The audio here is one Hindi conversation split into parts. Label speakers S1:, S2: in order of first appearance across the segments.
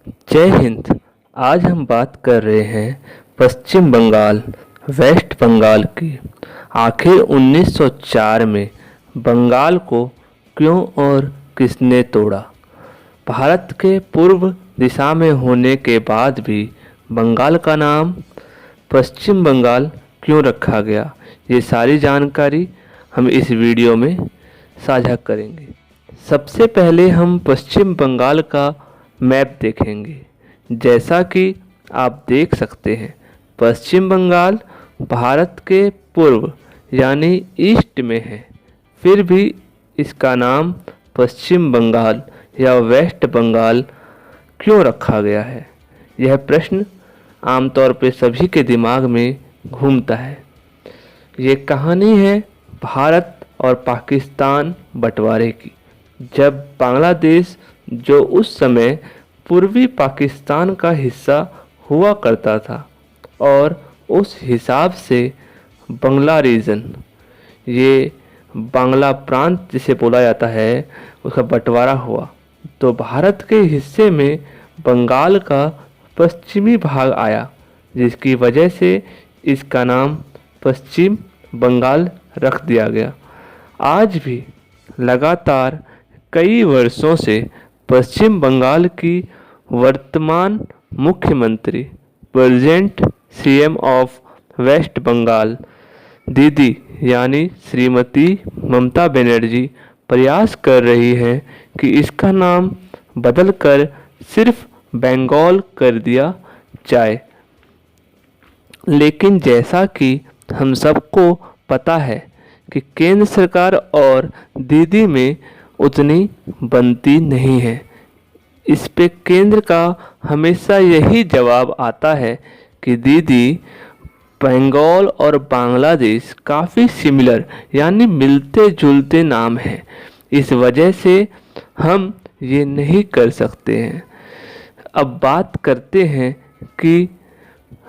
S1: जय हिंद। आज हम बात कर रहे हैं पश्चिम बंगाल, वेस्ट बंगाल की। आखिर 1904 में बंगाल को क्यों और किसने तोड़ा? भारत के पूर्व दिशा में होने के बाद भी बंगाल का नाम पश्चिम बंगाल क्यों रखा गया? ये सारी जानकारी हम इस वीडियो में साझा करेंगे। सबसे पहले हम पश्चिम बंगाल का मैप देखेंगे। जैसा कि आप देख सकते हैं, पश्चिम बंगाल भारत के पूर्व यानी ईस्ट में है। फिर भी इसका नाम पश्चिम बंगाल या वेस्ट बंगाल क्यों रखा गया है? यह प्रश्न आमतौर पर सभी के दिमाग में घूमता है। ये कहानी है भारत और पाकिस्तान बंटवारे की। जब बांग्लादेश, जो उस समय पूर्वी पाकिस्तान का हिस्सा हुआ करता था, और उस हिसाब से बंगला रीजन, ये बांग्ला प्रांत जिसे बोला जाता है, उसका बंटवारा हुआ, तो भारत के हिस्से में बंगाल का पश्चिमी भाग आया, जिसकी वजह से इसका नाम पश्चिम बंगाल रख दिया गया। आज भी लगातार कई वर्षों से पश्चिम बंगाल की वर्तमान मुख्यमंत्री, present CM of West Bengal, दीदी यानी श्रीमती ममता बनर्जी प्रयास कर रही हैं कि इसका नाम बदलकर सिर्फ बंगाल कर दिया जाए। लेकिन जैसा कि हम सबको पता है कि केंद्र सरकार और दीदी में उतनी बनती नहीं है। इस पे केंद्र का हमेशा यही जवाब आता है कि दीदी, बंगाल और बांग्लादेश काफ़ी सिमिलर यानी मिलते जुलते नाम हैं, इस वजह से हम ये नहीं कर सकते हैं। अब बात करते हैं कि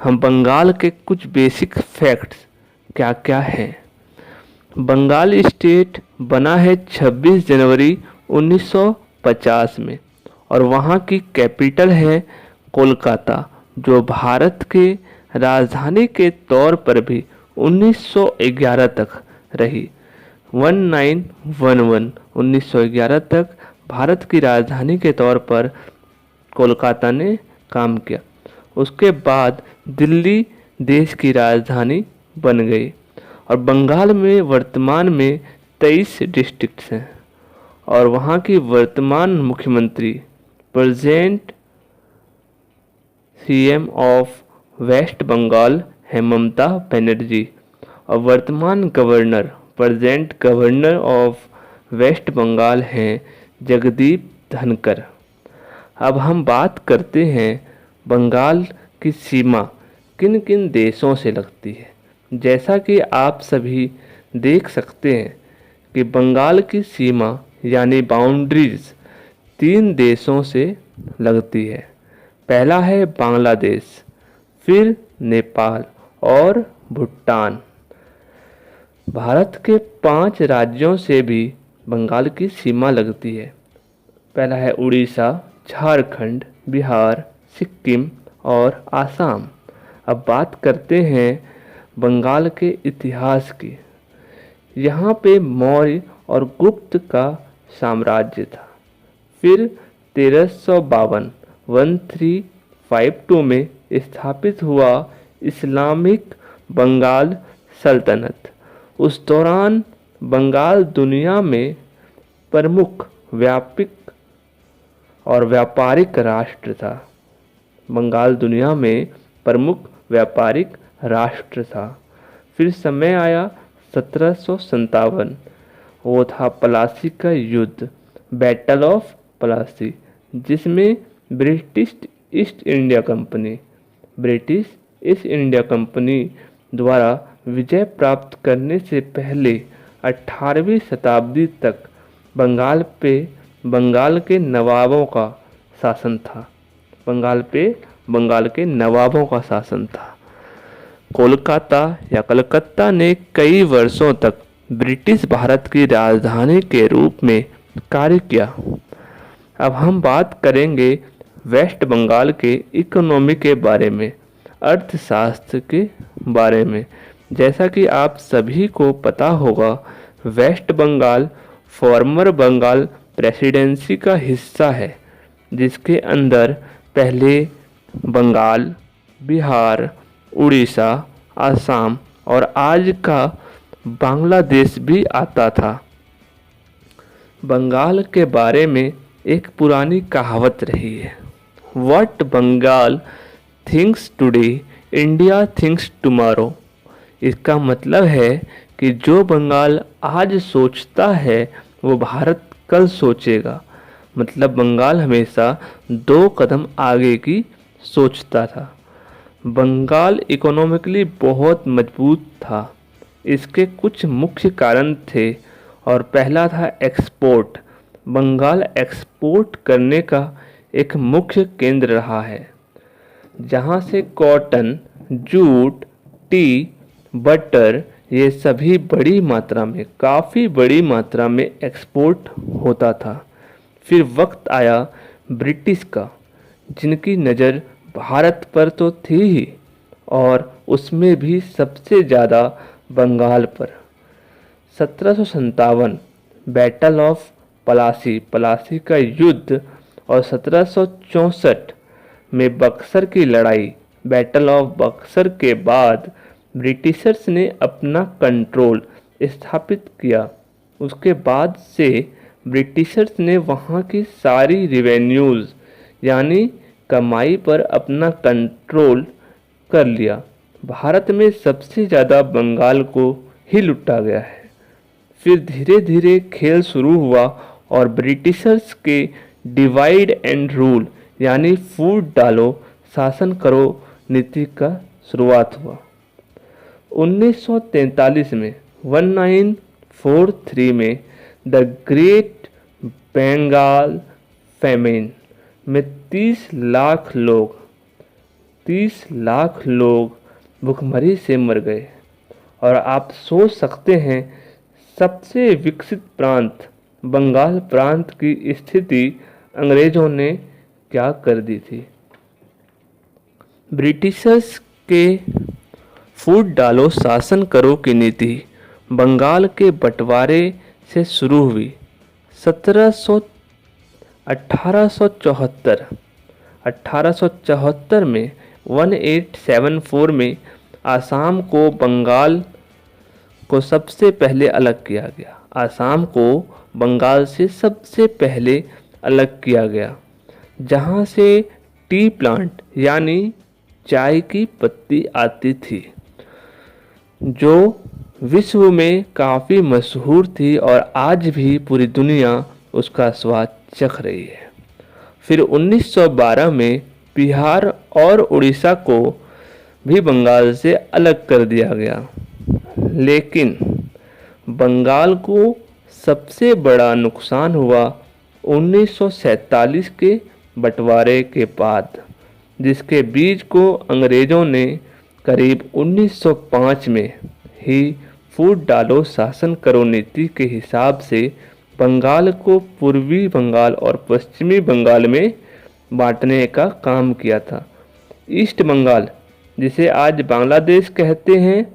S1: हम बंगाल के कुछ बेसिक फैक्ट्स क्या क्या हैं। बंगाल स्टेट बना है 26 जनवरी 1950 में, और वहाँ की कैपिटल है कोलकाता, जो भारत के राजधानी के तौर पर भी 1911 तक रही। 1911 तक भारत की राजधानी के तौर पर कोलकाता ने काम किया। उसके बाद दिल्ली देश की राजधानी बन गई। और बंगाल में वर्तमान में 23 डिस्ट्रिक्ट्स हैं, और वहाँ की वर्तमान मुख्यमंत्री, present CM of West Bengal है ममता बनर्जी, और वर्तमान governor, present governor of West Bengal हैं जगदीप धनकर। अब हम बात करते हैं बंगाल की सीमा किन किन देशों से लगती है। जैसा कि आप सभी देख सकते हैं कि बंगाल की सीमा यानी बाउंड्रीज 3 देशों से लगती है। पहला है बांग्लादेश, फिर नेपाल और भूटान। भारत के 5 राज्यों से भी बंगाल की सीमा लगती है। पहला है उड़ीसा, झारखंड, बिहार, सिक्किम और आसाम। अब बात करते हैं बंगाल के इतिहास की। यहाँ पे मौर्य और गुप्त का साम्राज्य था। फिर 1352 में स्थापित हुआ इस्लामिक बंगाल सल्तनत। उस दौरान बंगाल दुनिया में प्रमुख व्यापारिक राष्ट्र था। बंगाल दुनिया में प्रमुख व्यापारिक राष्ट्र था। फिर समय आया 1757, वो था प्लासी का युद्ध, बैटल ऑफ प्लासी, जिसमें ब्रिटिश ईस्ट इंडिया कंपनी द्वारा विजय प्राप्त करने से पहले 18वीं शताब्दी तक बंगाल के नवाबों का शासन था। बंगाल के नवाबों का शासन था। कोलकाता या कलकत्ता ने कई वर्षों तक ब्रिटिश भारत की राजधानी के रूप में कार्य किया। अब हम बात करेंगे वेस्ट बंगाल के इकोनॉमी के बारे में, अर्थशास्त्र के बारे में। जैसा कि आप सभी को पता होगा, वेस्ट बंगाल फॉर्मर बंगाल प्रेसिडेंसी का हिस्सा है, जिसके अंदर पहले बंगाल, बिहार, उड़ीसा, असम और आज का बांग्लादेश भी आता था। बंगाल के बारे में एक पुरानी कहावत रही है, what Bengal thinks today India thinks tomorrow. इसका मतलब है कि जो बंगाल आज सोचता है वो भारत कल सोचेगा। मतलब बंगाल हमेशा 2 कदम आगे की सोचता था। बंगाल इकोनॉमिकली बहुत मजबूत था। इसके कुछ मुख्य कारण थे और पहला था एक्सपोर्ट। बंगाल एक्सपोर्ट करने का एक मुख्य केंद्र रहा है, जहाँ से कॉटन, जूट, टी, बटर ये सभी बड़ी मात्रा में, काफ़ी बड़ी मात्रा में एक्सपोर्ट होता था। फिर वक्त आया ब्रिटिश का, जिनकी नज़र भारत पर तो थी ही और उसमें भी सबसे ज़्यादा बंगाल पर। 1757 बैटल ऑफ पलासी, पलासी का युद्ध और 1764 में बक्सर की लड़ाई, बैटल ऑफ बक्सर के बाद ब्रिटिशर्स ने अपना कंट्रोल स्थापित किया। उसके बाद से ब्रिटिशर्स ने वहाँ की सारी रिवेन्यूज़ यानी कमाई पर अपना कंट्रोल कर लिया। भारत में सबसे ज़्यादा बंगाल को ही लुटा गया है। फिर धीरे धीरे खेल शुरू हुआ और ब्रिटिशर्स के डिवाइड एंड रूल यानी फूट डालो शासन करो नीति का शुरुआत हुआ। 1943 में 1943 में द ग्रेट बंगाल फेमिन में 30 लाख लोग भुखमरी से मर गए। और आप सोच सकते हैं सबसे विकसित प्रांत बंगाल प्रांत की स्थिति अंग्रेजों ने क्या कर दी थी। ब्रिटिशर्स के फूट डालो शासन करो की नीति बंगाल के बंटवारे से शुरू हुई। 1874 में 1874 में आसाम को बंगाल को सबसे पहले अलग किया गया। आसाम को बंगाल से सबसे पहले अलग किया गया, जहाँ से टी प्लांट यानी चाय की पत्ती आती थी, जो विश्व में काफ़ी मशहूर थी और आज भी पूरी दुनिया उसका स्वाद चख रही है। फिर 1912 में बिहार और उड़ीसा को भी बंगाल से अलग कर दिया गया। लेकिन बंगाल को सबसे बड़ा नुकसान हुआ 1947 के बंटवारे के बाद, जिसके बीज को अंग्रेज़ों ने करीब 1905 में ही फूट डालो शासन करो नीति के हिसाब से बंगाल को पूर्वी बंगाल और पश्चिमी बंगाल में बांटने का काम किया था। ईस्ट बंगाल, जिसे आज बांग्लादेश कहते हैं,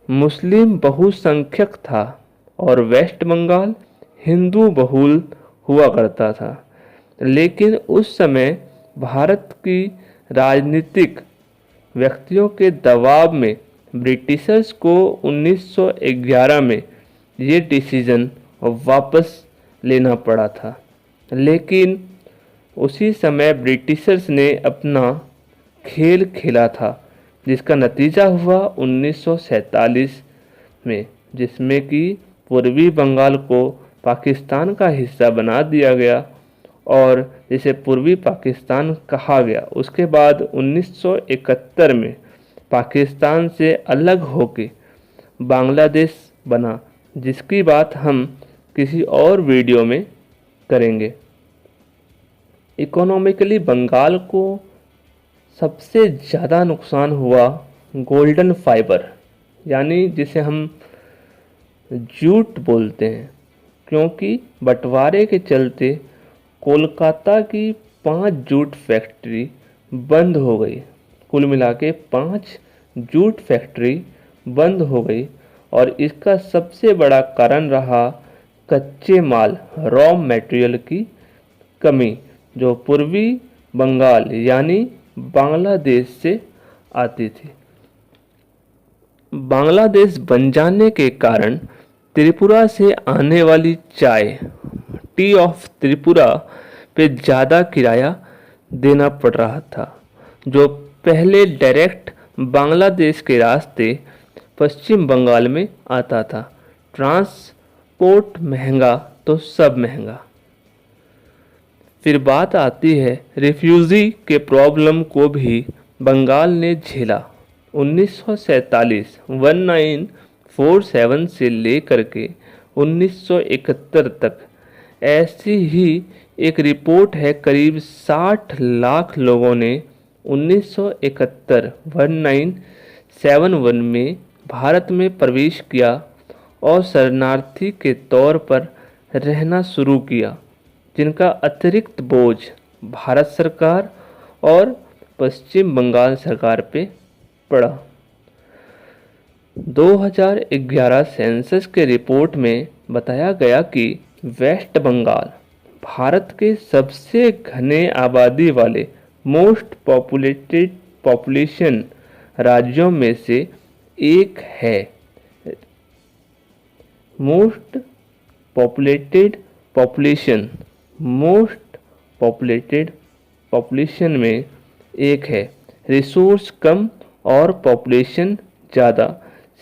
S1: मुस्लिम बहुसंख्यक था और वेस्ट बंगाल हिंदू बहुल हुआ करता था। लेकिन उस समय भारत की राजनीतिक व्यक्तियों के दबाव में ब्रिटिशर्स को 1911 में ये डिसीजन वापस लेना पड़ा था। लेकिन उसी समय ब्रिटिशर्स ने अपना खेल खेला था, जिसका नतीजा हुआ 1947 में, जिसमें कि पूर्वी बंगाल को पाकिस्तान का हिस्सा बना दिया गया और जिसे पूर्वी पाकिस्तान कहा गया। उसके बाद 1971 में पाकिस्तान से अलग होकर बांग्लादेश बना, जिसकी बात हम किसी और वीडियो में करेंगे। इकोनॉमिकली बंगाल को सबसे ज़्यादा नुकसान हुआ गोल्डन फाइबर, यानी जिसे हम जूट बोलते हैं, क्योंकि बंटवारे के चलते कोलकाता की 5 जूट फैक्ट्री बंद हो गई। कुल मिला के 5 जूट फैक्ट्री बंद हो गई और इसका सबसे बड़ा कारण रहा कच्चे माल रॉ मटेरियल की कमी, जो पूर्वी बंगाल यानी बांग्लादेश से आती थी। बांग्लादेश बन जाने के कारण त्रिपुरा से आने वाली चाय टी ऑफ त्रिपुरा पे ज़्यादा किराया देना पड़ रहा था, जो पहले डायरेक्ट बांग्लादेश के रास्ते पश्चिम बंगाल में आता था। ट्रांसपोर्ट महंगा तो सब महंगा। फिर बात आती है रिफ्यूजी के प्रॉब्लम को भी बंगाल ने झेला। 1947 1947 से लेकर के 1971 तक ऐसी ही एक रिपोर्ट है। करीब 60 लाख लोगों ने 1971 1971 में भारत में प्रवेश किया और शरणार्थी के तौर पर रहना शुरू किया, जिनका अतिरिक्त बोझ भारत सरकार और पश्चिम बंगाल सरकार पे पड़ा। 2011 सेंसस के रिपोर्ट में बताया गया कि वेस्ट बंगाल भारत के सबसे घने आबादी वाले मोस्ट पॉपुलेटेड पॉपुलेशन राज्यों में से एक है। मोस्ट पॉपुलेटेड पॉपुलेशन में एक है। रिसोर्स कम और पॉपुलेशन ज़्यादा,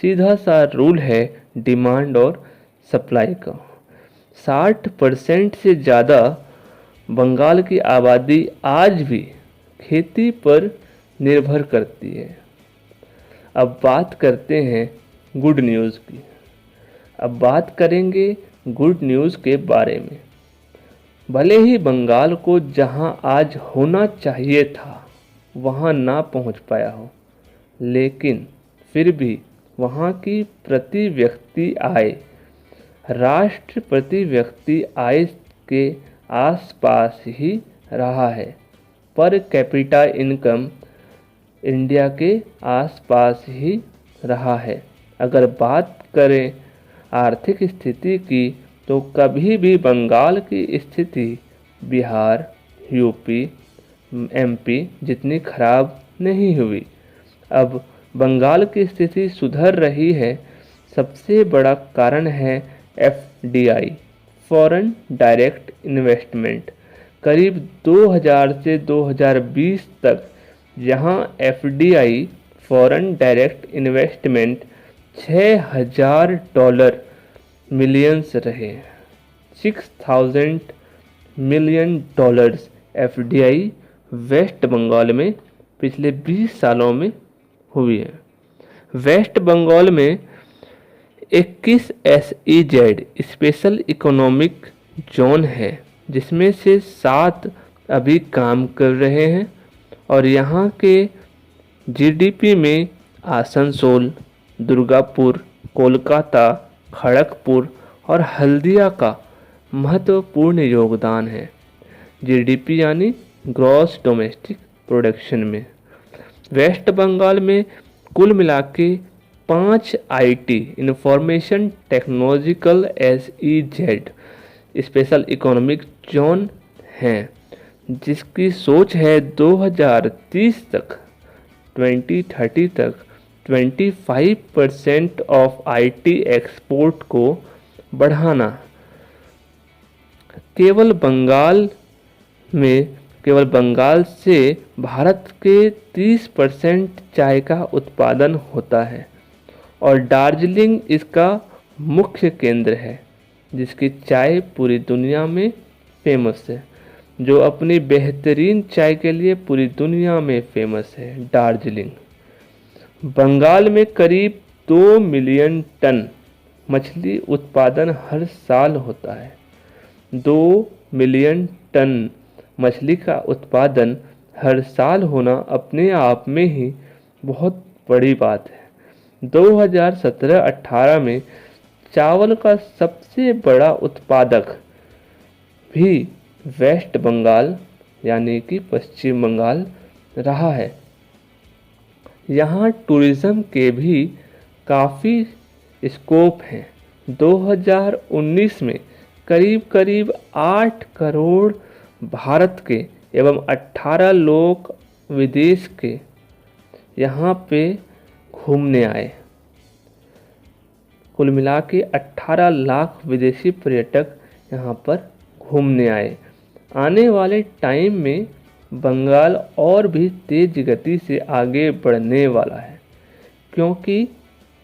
S1: सीधा सा रूल है डिमांड और सप्लाई का। 60% से ज़्यादा बंगाल की आबादी आज भी खेती पर निर्भर करती है। अब बात करते हैं गुड न्यूज़ की। अब बात करेंगे गुड न्यूज़ के बारे में। भले ही बंगाल को जहां आज होना चाहिए था वहां ना पहुंच पाया हो, लेकिन फिर भी वहां की प्रति व्यक्ति आय राष्ट्र प्रति व्यक्ति आय के आसपास ही रहा है। पर कैपिटा इनकम इंडिया के आसपास ही रहा है। अगर बात करें आर्थिक स्थिति की तो कभी भी बंगाल की स्थिति बिहार, यूपी, एमपी जितनी खराब नहीं हुई। अब बंगाल की स्थिति सुधर रही है। सबसे बड़ा कारण है एफडीआई, फॉरेन डायरेक्ट इन्वेस्टमेंट। करीब 2000 से 2020 तक यहाँ FDI, foreign direct investment $6000 millions रहे। $6000 मिलियन एफडीआई वेस्ट बंगाल में पिछले 20 सालों में हुई है। वेस्ट बंगाल में 21 SEZ स्पेशल इकोनॉमिक जोन है, जिसमें से 7 अभी काम कर रहे हैं और यहाँ के जीडीपी में आसनसोल, दुर्गापुर, कोलकाता, खड़गपुर और हल्दिया का महत्वपूर्ण योगदान है। जीडीपी यानी ग्रॉस डोमेस्टिक प्रोडक्शन में वेस्ट बंगाल में कुल मिला के 5 IT information technological SEZ special economic zone हैं, जिसकी सोच है 2030 तक 2030 तक 25% ऑफ आईटी एक्सपोर्ट को बढ़ाना। केवल बंगाल से भारत के 30% चाय का उत्पादन होता है और दार्जिलिंग इसका मुख्य केंद्र है, जिसकी चाय पूरी दुनिया में फेमस है। जो अपनी बेहतरीन चाय के लिए पूरी दुनिया में फेमस है, दार्जिलिंग। बंगाल में करीब 2 मिलियन टन मछली उत्पादन हर साल होता है। 2 मिलियन टन मछली का उत्पादन हर साल होना अपने आप में ही बहुत बड़ी बात है। 2017-18 में चावल का सबसे बड़ा उत्पादक भी वेस्ट बंगाल यानी कि पश्चिम बंगाल रहा है। यहाँ टूरिज़्म के भी काफ़ी स्कोप हैं। 2019 में करीब करीब 8 करोड़ भारत के एवं 18 लोग विदेश के यहाँ पे घूमने आए। कुल मिला के 18 लाख विदेशी पर्यटक यहाँ पर घूमने आए। आने वाले टाइम में बंगाल और भी तेज गति से आगे बढ़ने वाला है, क्योंकि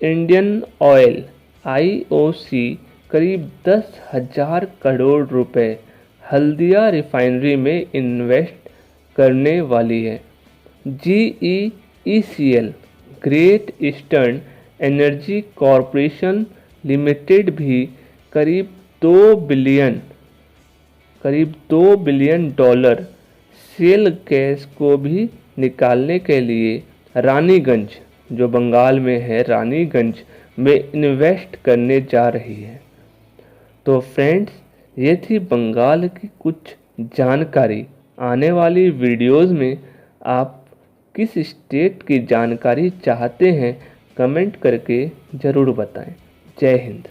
S1: इंडियन ऑयल IOC करीब 10,000 करोड़ रुपए हल्दिया रिफाइनरी में इन्वेस्ट करने वाली है। GECL great eastern energy corporation limited भी करीब 2 बिलियन डॉलर शेल गैस को भी निकालने के लिए रानीगंज, जो बंगाल में है, रानीगंज में इन्वेस्ट करने जा रही है। तो फ्रेंड्स, ये थी बंगाल की कुछ जानकारी। आने वाली वीडियोस में आप किस स्टेट की जानकारी चाहते हैं, कमेंट करके ज़रूर बताएं। जय हिंद।